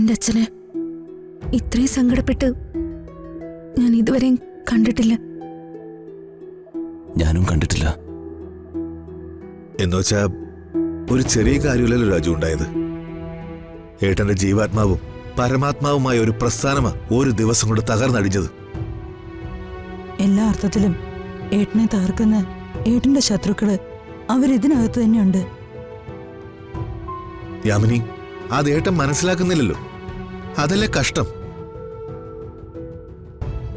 എന്റെ അച്ഛനെ ഇത്രയും സങ്കടപ്പെട്ട് ഞാൻ ഇതുവരെയും കണ്ടിട്ടില്ല. ഞാനും കണ്ടിട്ടില്ല. എന്നുവെച്ചാ ഒരു ചെറിയ കാര്യമില്ലല്ലോ രാജു ഉണ്ടായത്. ഏട്ടന്റെ ജീവാത്മാവും പരമാത്മാവുമായ ഒരു പ്രസ്ഥാനമാ ഒരു ദിവസം കൊണ്ട് തകർന്നടിഞ്ഞത്. എല്ലാ അർത്ഥത്തിലും ഏട്ടനെ തകർക്കുന്ന ഏട്ടന്റെ ശത്രുക്കള് അവരിതിനകത്ത് തന്നെയുണ്ട്. യാമിനി, അത് ഏട്ടൻ മനസ്സിലാക്കുന്നില്ലല്ലോ. അതല്ലേ കഷ്ടം.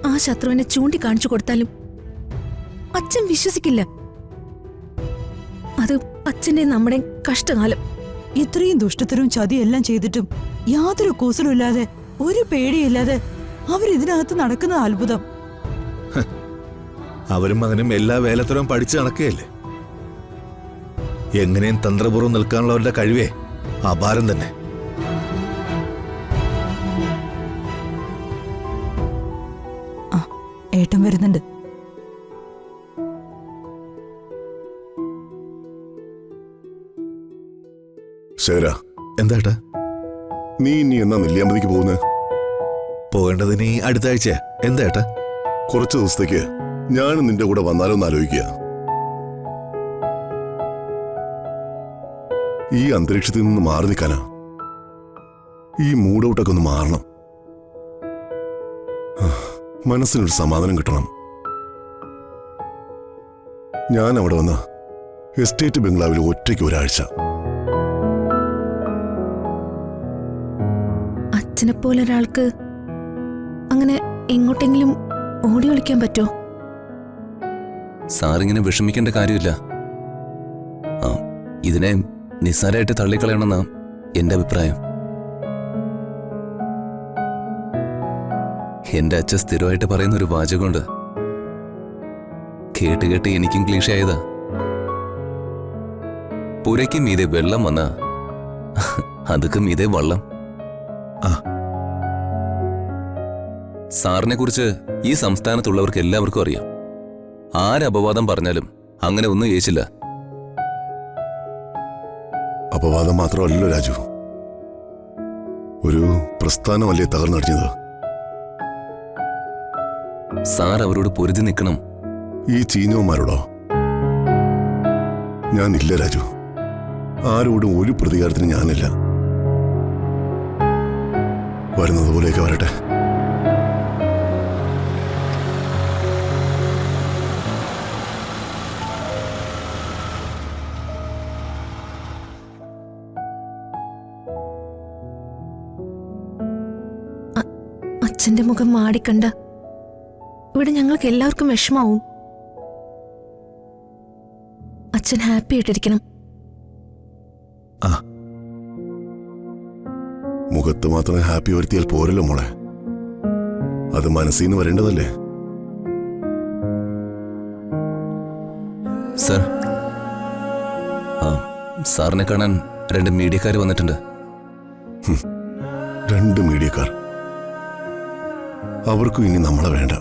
ആ ശത്രുവിനെ ചൂണ്ടിക്കാണിച്ചു കൊടുത്താലും അച്ഛൻ വിശ്വസിക്കില്ല. അത് അച്ഛന്റെ നമ്മുടെ കഷ്ടകാലം. ഇത്രയും ദുഷ്ടത്തരവും ചതിയെല്ലാം ചെയ്തിട്ടും യാതൊരു കൂസലുമില്ലാതെ ഒരു പേടിയില്ലാതെ അവരിതിനകത്ത് നടക്കുന്ന അത്ഭുതം. അവരും മകനും എല്ലാ വേലത്തരവും പഠിച്ചു നടക്കുകയല്ലേ. എങ്ങനെയും തന്ത്രപൂർവ്വം നിൽക്കാനുള്ളവരുടെ കഴിവേ അപാരം തന്നെ. ഏട്ടൻ വരുന്നുണ്ട്. ശേരാ, എന്താ നീ ഇനി എന്നാ നെല്ലിയാമ്പതിക്ക് പോകുന്നത്? പോകേണ്ടത് ഇനി അടുത്ത ആഴ്ച. എന്താ ഏട്ടാ? കുറച്ചു ദിവസത്തേക്ക് ഞാനും നിന്റെ കൂടെ വന്നാലോന്ന് ആലോചിക്കുക. ഈ അന്തരീക്ഷത്തിൽ നിന്ന് മാറി നിൽക്കാനാ. ഈ മൂഡൌട്ടൊക്കെ ഒന്ന് മാറണം. മനസ്സിനൊരു സമാധാനം കിട്ടണം. ഞാൻ അവിടെ വന്ന എസ്റ്റേറ്റ് ബംഗ്ലാവിൽ ഒറ്റയ്ക്ക് ഒരാഴ്ച. അച്ഛനെ പോലെ ഒരാൾക്ക് അങ്ങനെ എങ്ങോട്ടെങ്കിലും ഓടി ഒളിക്കാൻ പറ്റോ? സാറിങ്ങനെ വിഷമിക്കേണ്ട കാര്യമില്ല. ഇതിനെ നിസ്സാരമായിട്ട് തള്ളിക്കളയണമെന്നാ എന്റെ അഭിപ്രായം. എന്റെ അച്ഛൻ സ്ഥിരമായിട്ട് പറയുന്ന ഒരു വാചകമുണ്ട്. കേട്ട് കേട്ട് എനിക്കും ക്ലീഷയായതാ. പുരയ്ക്കും മീതെ വെള്ളം വന്നാ അതുക്കും മീതെ വള്ളം. സാറിനെ കുറിച്ച് ഈ സംസ്ഥാനത്തുള്ളവർക്ക് എല്ലാവർക്കും അറിയാം. ആരപവാദം പറഞ്ഞാലും അങ്ങനെ ഒന്നും ഏശില്ല. അപവാദം മാത്രമല്ലല്ലോ രാജു, ഒരു പ്രസ്ഥാനമല്ലേ തകർന്നടിഞ്ഞത്. സാർ അവരോട് പൊരുതി നിൽക്കണം. ഈ ചീഞ്ഞവന്മാരോടോ? ഞാനില്ല രാജു, ആരോടും ഒരു പ്രതികാരത്തിന് ഞാനില്ല. വരുന്നത് പോലെയൊക്കെ വരട്ടെ. അച്ഛന്റെ മുഖം മാടിക്കണ്ട ഇവിടെ ഞങ്ങൾക്ക് എല്ലാവർക്കും വിഷമാവും. അച്ഛൻ ഹാപ്പി ആയിട്ടിരിക്കണം. മുഖത്ത് മാത്രം ഹാപ്പി വരുത്തിയാൽ പോരല്ലോ മോളെ, അത് മനസ്സിൽ നിന്ന് വരേണ്ടതല്ലേ. സർ, സാറിനെ കാണാൻ 2 മീഡിയക്കാർ വന്നിട്ടുണ്ട്. 2 മീഡിയക്കാർ? അവർക്കും ഇനി നമ്മളെ വേണ്ട.